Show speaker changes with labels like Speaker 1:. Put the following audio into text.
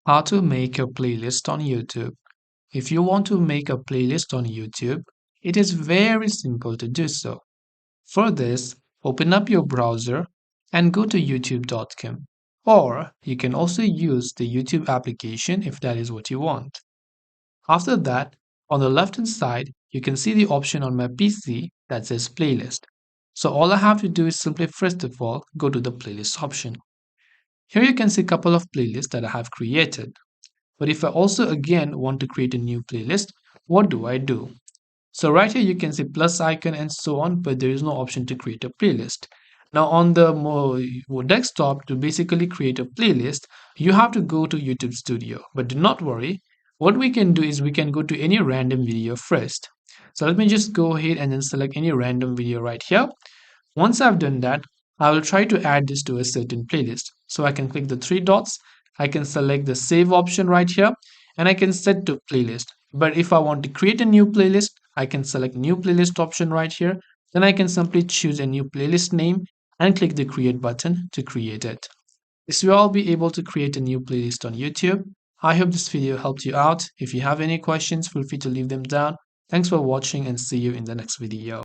Speaker 1: How to make a playlist on YouTube. If you want to make a playlist on YouTube, it is very simple to do so. For this, open up your browser and go to youtube.com. Or you can also use the YouTube application if that is what you want. After that, on the left hand side, you can see the option on my PC that says playlist. So all I have to do is simply first of all go to the playlist option. Here you can see a couple of playlists that I have created. But if I also again want to create a new playlist, what do I do? So right here you can see plus icon and so on, but there is no option to create a playlist. Now on the desktop, to basically create a playlist, you have to go to YouTube Studio. But do not worry, what we can do is we can go to any random video first. So let me just go ahead and then select any random video right here. Once I've done that, I will try to add this to a certain playlist. So I can click the three dots, I can select the save option right here, and I can set to playlist. But if I want to create a new playlist, I can select new playlist option right here. Then I can simply choose a new playlist name and click the create button to create it. This will all be able to create a new playlist on YouTube. I hope this video helped you out. If you have any questions, feel free to leave them down. Thanks for watching and see you in the next video.